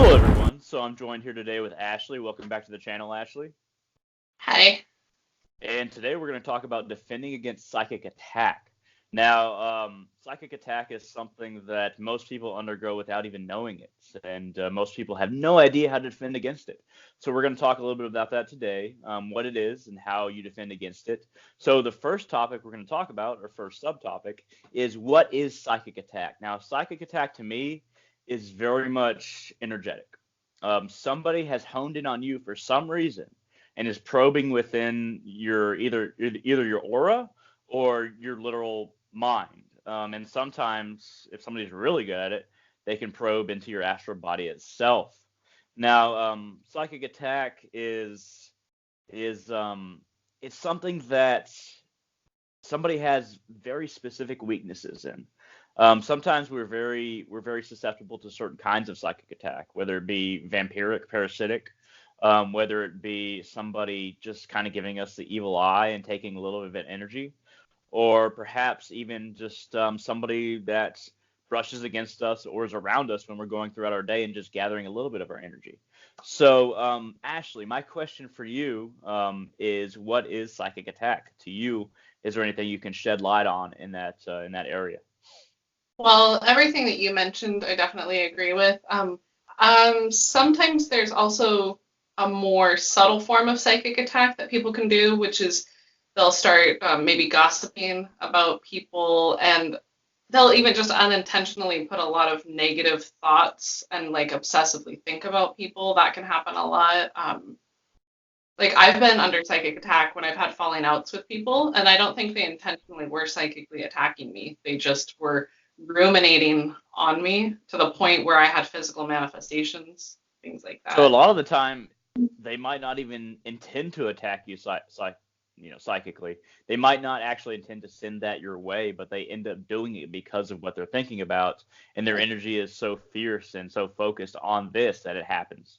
Hello, everyone. So I'm joined here today with Ashley. Welcome back to the channel, Ashley. Hi. And today we're going to talk about defending against psychic attack. Now, psychic attack is something that most people undergo without even knowing it, and most people have no idea how to defend against it. So we're going to talk a little bit about that today, what it is and how you defend against it. So the first topic we're going to talk about, or first subtopic, is what is psychic attack? Now, psychic attack to me is very much energetic. Somebody has honed in on you for some reason and is probing within your either your aura or your literal mind. And sometimes, if somebody's really good at it, they can probe into your astral body itself. Now, psychic attack is it's something that somebody has very specific weaknesses in. Sometimes we're very susceptible to certain kinds of psychic attack, whether it be vampiric, parasitic, whether it be somebody just kind of giving us the evil eye and taking a little bit of energy, or perhaps even just somebody that brushes against us or is around us when we're going throughout our day and just gathering a little bit of our energy. So, Ashley, my question for you is, what is psychic attack to you? Is there anything you can shed light on in that area? Well, everything that you mentioned, I definitely agree with. Sometimes there's also a more subtle form of psychic attack that people can do, which is they'll start maybe gossiping about people, and they'll even just unintentionally put a lot of negative thoughts and like obsessively think about people. That can happen a lot. Like I've been under psychic attack when I've had falling outs with people, and I don't think they intentionally were psychically attacking me. They just were ruminating on me to the point where I had physical manifestations, things like So a that. lot of the time, they might not even intend to attack you psychically. They might not actually intend to send that your way, but they end up doing it because of what they're thinking about, and their energy is so fierce and so focused on this that it happens.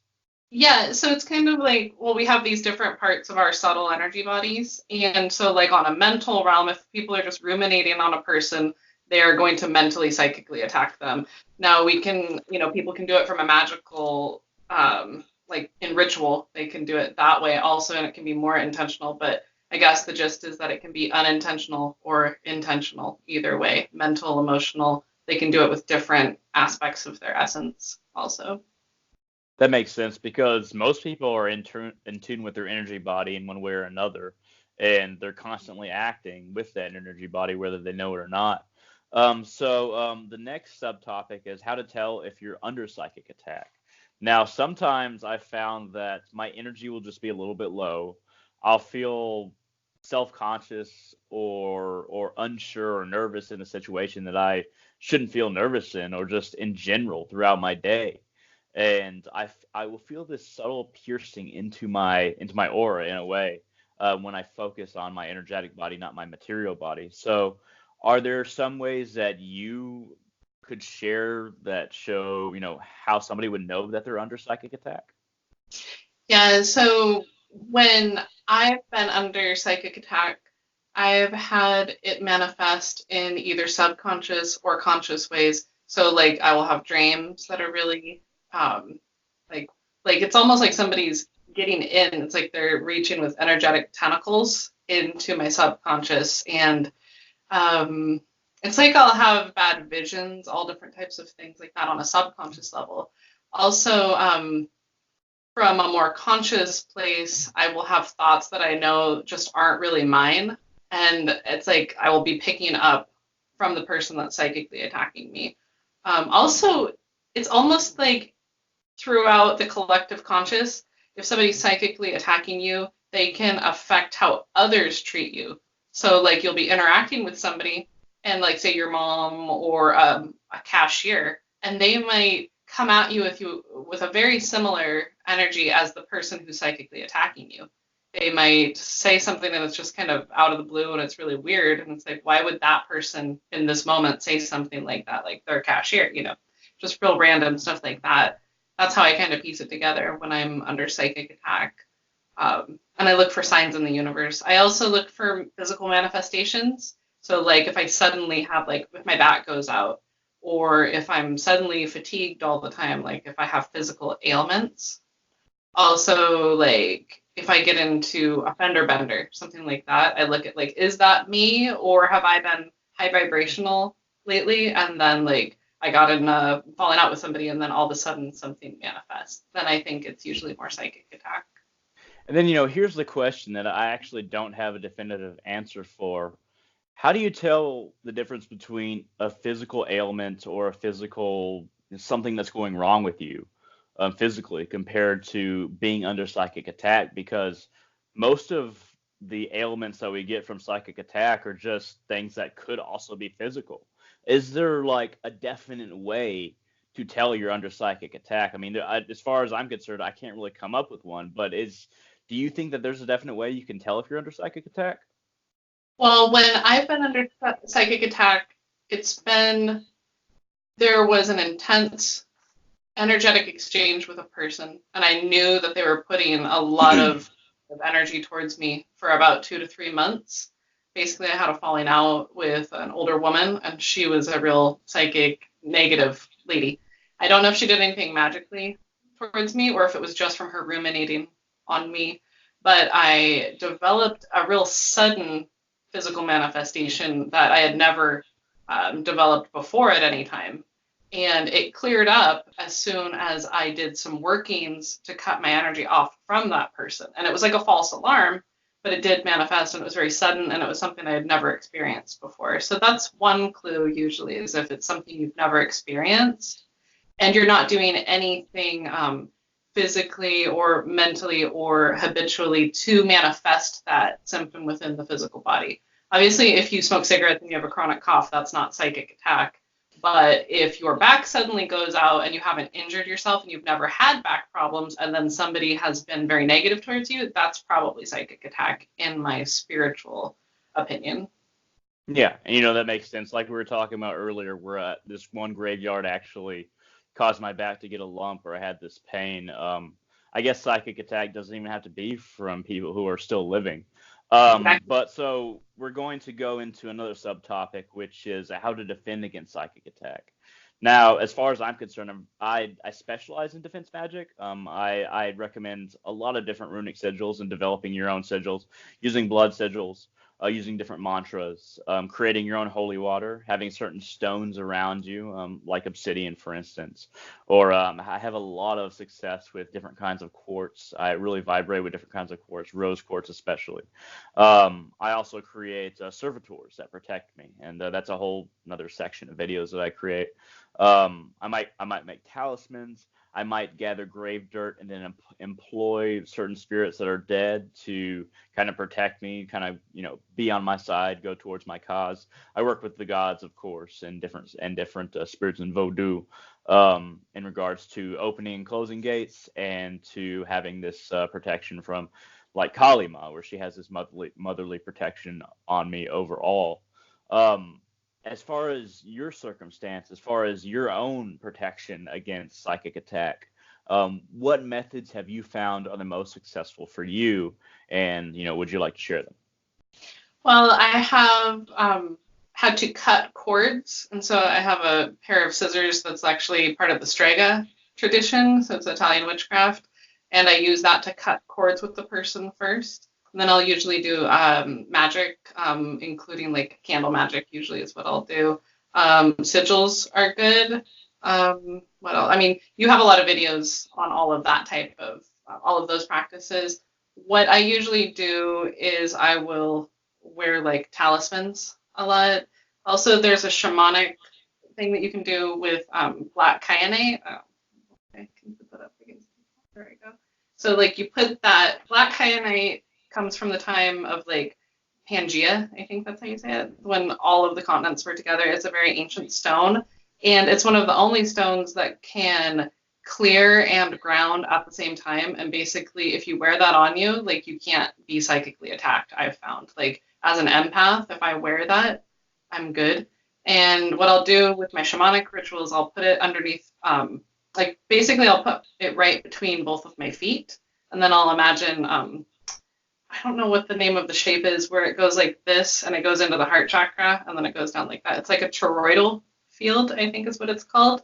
Yeah, so it's kind of like, well, we have these different parts of our subtle energy bodies. And so, like, on a mental realm, if people are just ruminating on a person, they are going to mentally, psychically attack them. Now, we can, people can do it from a magical, like in ritual, they can do it that way also, and it can be more intentional. But I guess the gist is that it can be unintentional or intentional, either way, mental, emotional. They can do it with different aspects of their essence also. That makes sense because most people are in tune with their energy body in one way or another, and they're constantly acting with that energy body, whether they know it or not. So the next subtopic is how to tell if you're under psychic attack. Now, sometimes I found that my energy will just be a little bit low. I'll feel self-conscious or unsure or nervous in a situation that I shouldn't feel nervous in, or just in general throughout my day, and I will feel this subtle piercing into my aura in a way when I focus on my energetic body, not my material body. So, are there some ways that you could share that show, how somebody would know that they're under psychic attack? Yeah, so when I've been under psychic attack, I've had it manifest in either subconscious or conscious ways. So like I will have dreams that are really um like like it's almost like somebody's getting in. It's like they're reaching with energetic tentacles into my subconscious, and um it's like I'll have bad visions, all different types of things like that on a subconscious level. Also, from a more conscious place, I will have thoughts that I know just aren't really mine. And it's like I will be picking up from the person that's psychically attacking me. Also, it's almost like throughout the collective conscious, if somebody's psychically attacking you, they can affect how others treat you. So, like, you'll be interacting with somebody, and, like, say your mom or a cashier, and they might come at you with a very similar energy as the person who's psychically attacking you. They might say something that's just kind of out of the blue and it's really weird. And it's like, why would that person in this moment say something like that? Like their cashier, just real random stuff like that. That's how I kind of piece it together when I'm under psychic attack. And I look for signs in the universe. I also look for physical manifestations. So, like, if I suddenly have, like, if my back goes out, or if I'm suddenly fatigued all the time, like if I have physical ailments. Also, like if I get into a fender bender, something like that, I look at like, is that me or have I been high vibrational lately? And then like I got in a falling out with somebody and then all of a sudden something manifests. Then I think it's usually more psychic attack. And then, here's the question that I actually don't have a definitive answer for. How do you tell the difference between a physical ailment or a physical something that's going wrong with you physically compared to being under psychic attack? Because most of the ailments that we get from psychic attack are just things that could also be physical. Is there like a definite way to tell you're under psychic attack? I mean, as far as I'm concerned, I can't really come up with one. But do you think that there's a definite way you can tell if you're under psychic attack? Well, when I've been under psychic attack, there was an intense energetic exchange with a person, and I knew that they were putting a lot of energy towards me for about 2 to 3 months. Basically, I had a falling out with an older woman, and she was a real psychic negative lady. I don't know if she did anything magically towards me or if it was just from her ruminating on me, but I developed a real sudden physical manifestation that I had never developed before at any time. And it cleared up as soon as I did some workings to cut my energy off from that person. And it was like a false alarm, but it did manifest and it was very sudden and it was something I had never experienced before. So that's one clue usually, is if it's something you've never experienced and you're not doing anything physically or mentally or habitually to manifest that symptom within the physical body. Obviously, if you smoke cigarettes and you have a chronic cough, that's not psychic attack. But if your back suddenly goes out and you haven't injured yourself and you've never had back problems and then somebody has been very negative towards you, that's probably psychic attack in my spiritual opinion. Yeah, and that makes sense. Like we were talking about earlier, where this one graveyard actually caused my back to get a lump, or I had this pain. I guess psychic attack doesn't even have to be from people who are still living. Exactly. But so we're going to go into another subtopic, which is how to defend against psychic attack. Now, as far as I'm concerned, I specialize in defense magic. I recommend a lot of different runic sigils and developing your own sigils, using blood sigils, using different mantras, creating your own holy water, having certain stones around you, like obsidian, for instance. Or I have a lot of success with different kinds of quartz. I really vibrate with different kinds of quartz, rose quartz especially. I also create servitors that protect me, and that's a whole another section of videos that I create. I might make talismans. I might gather grave dirt and then employ certain spirits that are dead to kind of protect me, kind of be on my side, go towards my cause. I work with the gods, of course, and different spirits in Vodou, in regards to opening and closing gates and to having this protection from, like Kalima, where she has this motherly protection on me overall. Um, as far as your circumstance, as far as your own protection against psychic attack, what methods have you found are the most successful for you? And, would you like to share them? Well, I have had to cut cords, and so I have a pair of scissors that's actually part of the strega tradition, so it's Italian witchcraft, and I use that to cut cords with the person first. And then I'll usually do magic, including like candle magic, usually is what I'll do. Sigils are good. What else? I mean, you have a lot of videos on all of that type of, all of those practices. What I usually do is I will wear like talismans a lot. Also, there's a shamanic thing that you can do with black kyanite. Oh, I can put that up against. There we go. So like you put that black kyanite comes from the time of like Pangea, I think that's how you say it, when all of the continents were together. It's a very ancient stone, and it's one of the only stones that can clear and ground at the same time. And basically, if you wear that on you, like you can't be psychically attacked, I've found. Like as an empath, if I wear that, I'm good. And what I'll do with my shamanic rituals, I'll put it underneath, like basically I'll put it right between both of my feet. And then I'll imagine, I don't know what the name of the shape is, where it goes like this and it goes into the heart chakra and then it goes down like that. It's like a toroidal field, I think is what it's called.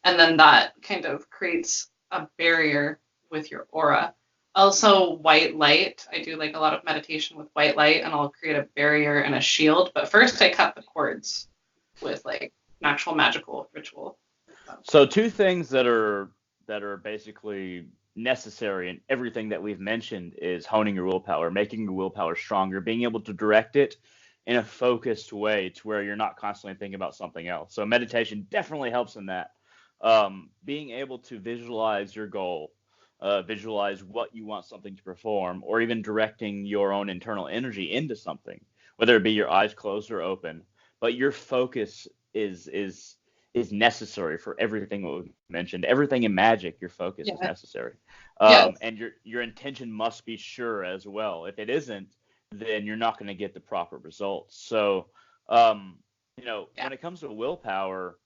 And then that kind of creates a barrier with your aura. Also, white light. I do like a lot of meditation with white light, and I'll create a barrier and a shield. But first, I cut the cords with like an actual magical ritual. So two things that are basically necessary in everything that we've mentioned is honing your willpower, making your willpower stronger, being able to direct it in a focused way to where you're not constantly thinking about something else. So meditation definitely helps in that. Being able to visualize your goal, visualize what you want something to perform, or even directing your own internal energy into something, whether it be your eyes closed or open. But your focus is necessary for everything that we've mentioned. Everything in magic, your focus is necessary. Yes. And your intention must be sure as well. If it isn't, then you're not going to get the proper results. So, when it comes to willpower,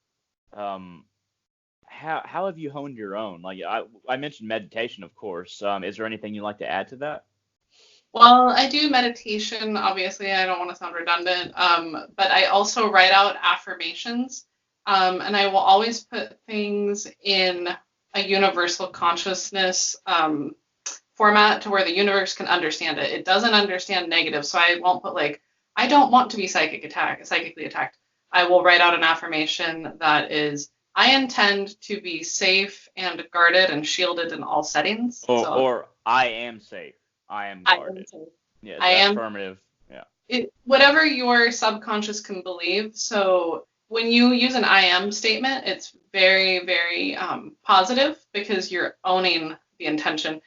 how have you honed your own? Like I mentioned meditation, of course. Is there anything you'd like to add to that? Well, I do meditation. Obviously, I don't want to sound redundant, but I also write out affirmations, and I will always put things in a universal consciousness format to where the universe can understand it. It doesn't understand negative, so I won't put like, I don't want to be psychically attacked. I will write out an affirmation that is, I intend to be safe and guarded and shielded in all settings. Or I am safe. I am guarded. I am safe. Yeah, I am affirmative. Yeah. Whatever your subconscious can believe. So when you use an I am statement, it's very, very positive because you're owning the intention.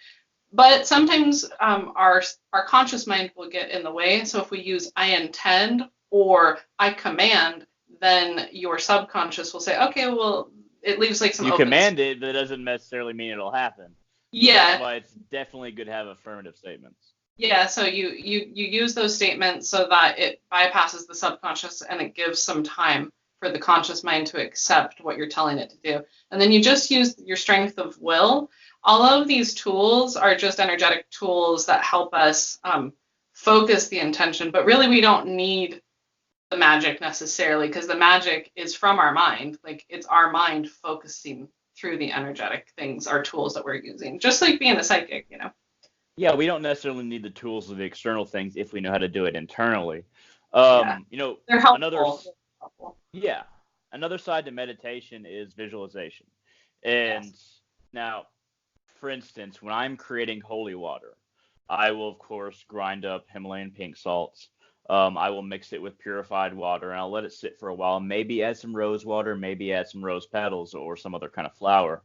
But sometimes our conscious mind will get in the way. So if we use I intend or I command, then your subconscious will say, okay, well, it leaves like some You open command it, but it doesn't necessarily mean it'll happen. Yeah. That's why it's definitely good to have affirmative statements. Yeah, so you use those statements so that it bypasses the subconscious and it gives some time for the conscious mind to accept what you're telling it to do. And then you just use your strength of will. All of these tools are just energetic tools that help us focus the intention, but really we don't need the magic necessarily because the magic is from our mind. Like it's our mind focusing through the energetic things, our tools that we're using, just like being a psychic, Yeah, we don't necessarily need the tools of the external things if we know how to do it internally. They're helpful. Another side to meditation is visualization. And now, for instance, when I'm creating holy water, I will, of course, grind up Himalayan pink salts. I will mix it with purified water, and I'll let it sit for a while. Maybe add some rose water, maybe add some rose petals or some other kind of flower.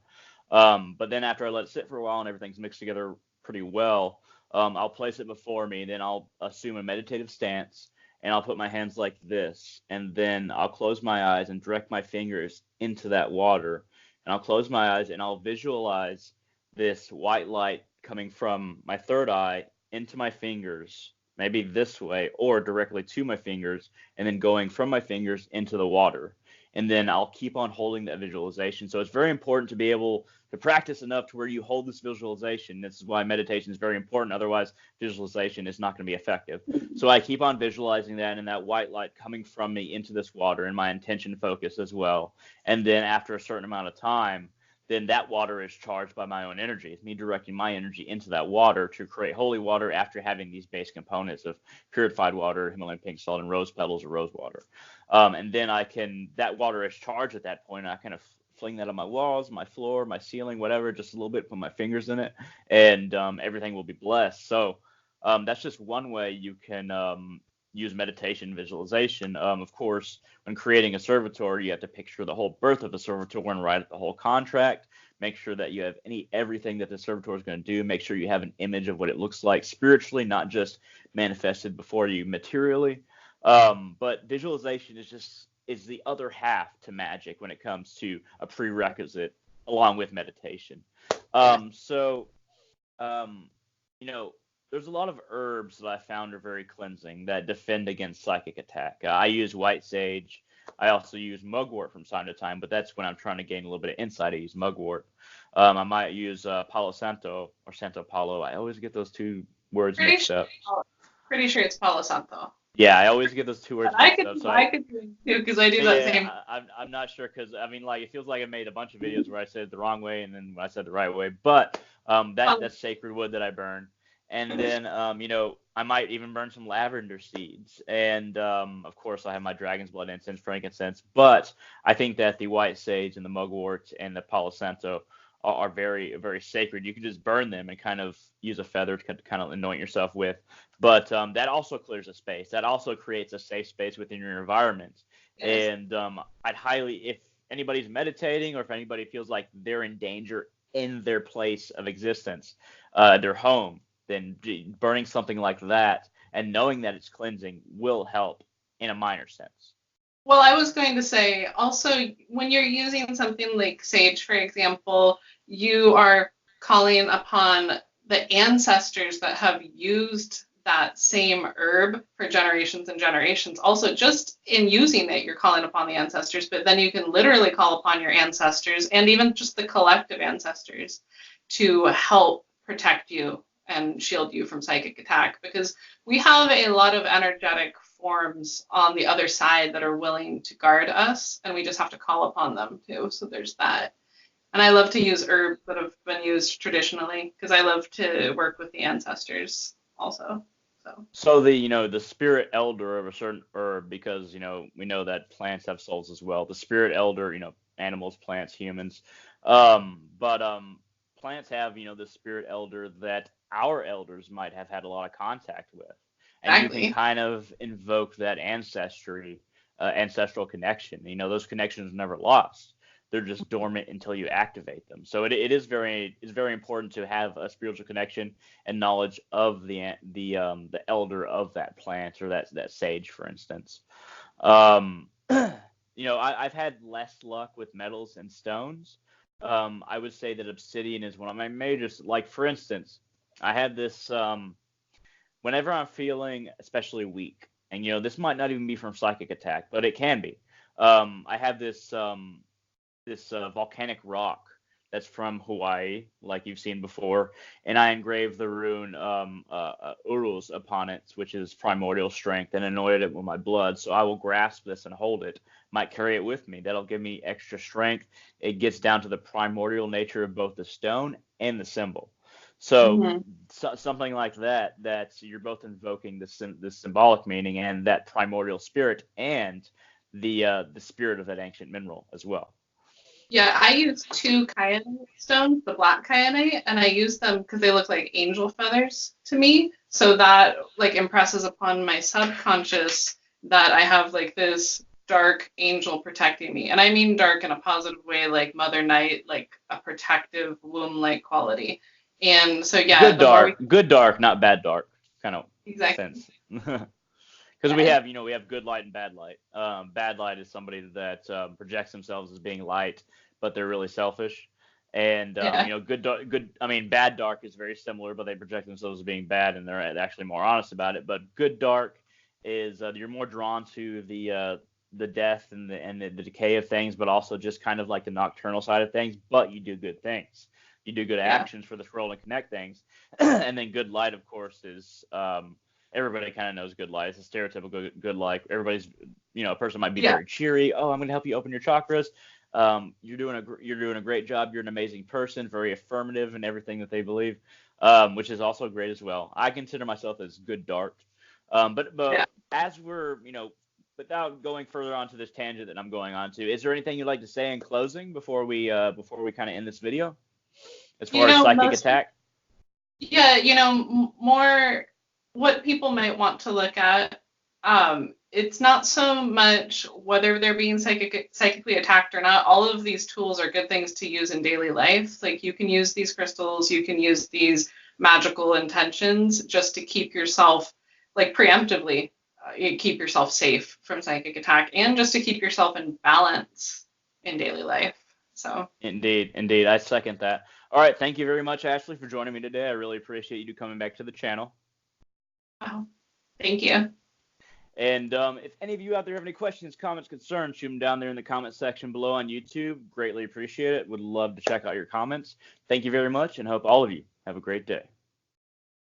But then after I let it sit for a while and everything's mixed together pretty well, I'll place it before me. Then I'll assume a meditative stance, and I'll put my hands like this, and then I'll close my eyes and direct my fingers into that water. And I'll close my eyes and I'll visualize this white light coming from my third eye into my fingers, maybe this way, or directly to my fingers, and then going from my fingers into the water. And then I'll keep on holding that visualization. So it's very important to be able to practice enough to where you hold this visualization. This is why meditation is very important. Otherwise, visualization is not going to be effective. So I keep on visualizing that and that white light coming from me into this water and my intention focus as well. And then after a certain amount of time, then that water is charged by my own energy. It's me directing my energy into that water to create holy water after having these base components of purified water, Himalayan pink salt, and rose petals or rose water. And then that water is charged at that point, and I kind of fling that on my walls, my floor, my ceiling, whatever, just a little bit, put my fingers in it, and everything will be blessed. So that's just one way you can use meditation visualization. Of course, when creating a servitor, you have to picture the whole birth of a servitor and write the whole contract. Make sure that you have everything that the servitor is going to do. Make sure you have an image of what it looks like spiritually, not just manifested before you materially. But visualization is the other half to magic when it comes to a prerequisite along with meditation. There's a lot of herbs that I found are very cleansing that defend against psychic attack. I use white sage. I also use mugwort from time to time, but that's when I'm trying to gain a little bit of insight. I use mugwort. I might use Palo Santo or Santo Palo. I always get those two words mixed up. Pretty sure it's Palo Santo. Yeah, I always get those two words I mixed could up. So I could do it too because I do that yeah, same. I'm not sure because I mean, like, it feels like I made a bunch of videos where I said it the wrong way and then I said the right way. But that's sacred wood that I burn, and then I might even burn some lavender seeds, and of course I have my dragon's blood incense, frankincense. But I think that the white sage and the mugwort and the palo santo are very very sacred. You can just burn them and kind of use a feather to kind of anoint yourself with. But that also clears a space. That also creates a safe space within your environment. Yes. And I'd highly, if anybody's meditating or if anybody feels like they're in danger in their place of existence, their home, then burning something like that and knowing that it's cleansing will help in a minor sense. Well, I was going to say also when you're using something like sage, for example, you are calling upon the ancestors that have used that same herb for generations and generations. Also, just in using it, you're calling upon the ancestors, but then you can literally call upon your ancestors and even just the collective ancestors to help protect you and shield you from psychic attack because we have a lot of energetic forms on the other side that are willing to guard us, and we just have to call upon them too. So there's that. And I love to use herbs that have been used traditionally because I love to work with the ancestors also. So So the spirit elder of a certain herb, because we know that plants have souls as well. The spirit elder, animals, plants, humans, but plants have the spirit elder that our elders might have had a lot of contact with, and you can exactly. kind of invoke that ancestral connection. Those connections are never lost. They're just dormant until you activate them. So it's very important to have a spiritual connection and knowledge of the elder of that plant or that sage, for instance. I've had less luck with metals and stones. I would say that obsidian is one of my major. Like for instance, I had this whenever I'm feeling especially weak, and this might not even be from psychic attack, but it can be. I have this volcanic rock that's from Hawaii, like you've seen before, and I engraved the rune Uruz upon it, which is primordial strength, and anointed it with my blood. So I will grasp this and hold it, might carry it with me. That'll give me extra strength. It gets down to the primordial nature of both the stone and the symbol. So, Mm-hmm. something like that you're both invoking this symbolic meaning and that primordial spirit and the spirit of that ancient mineral as well. Yeah, I use two kyanite stones, the black kyanite, and I use them because they look like angel feathers to me. So that like impresses upon my subconscious that I have like this dark angel protecting me. And I mean dark in a positive way, like Mother Night, like a protective womb-like quality. And so yeah, the more we Good dark, not bad dark, kind of exactly. sense. Because Yeah, we have good light and bad light. Bad light is somebody that projects themselves as being light, but they're really selfish. And yeah, good. I mean, bad dark is very similar, but they project themselves as being bad, and they're actually more honest about it. But good dark is you're more drawn to the death and the decay of things, but also just kind of like the nocturnal side of things. But you do good things. You do good yeah, actions for this world and connect things. And then good light, of course, is everybody kind of knows good light. It's a stereotypical good light. Everybody's, a person might be yeah. very cheery. Oh, I'm going to help you open your chakras. You're doing a great job. You're an amazing person, very affirmative in everything that they believe, which is also great as well. I consider myself as good dark. But Yeah. as we're, without going further onto this tangent that I'm going on to, is there anything you'd like to say in closing before we kind of end this video as You far as know, psychic most attack? yeah, more what people might want to look at. It's not so much whether they're being psychically attacked or not. All of these tools are good things to use in daily life. Like you can use these crystals, you can use these magical intentions just to keep yourself, like preemptively, you keep yourself safe from psychic attack and just to keep yourself in balance in daily life. So, Indeed, indeed. I second that. All right. Thank you very much, Ashley, for joining me today. I really appreciate you coming back to the channel. wow. Thank you. And if any of you out there have any questions, comments, concerns, shoot them down there in the comment section below on YouTube. Greatly appreciate it. Would love to check out your comments. Thank you very much and hope all of you have a great day.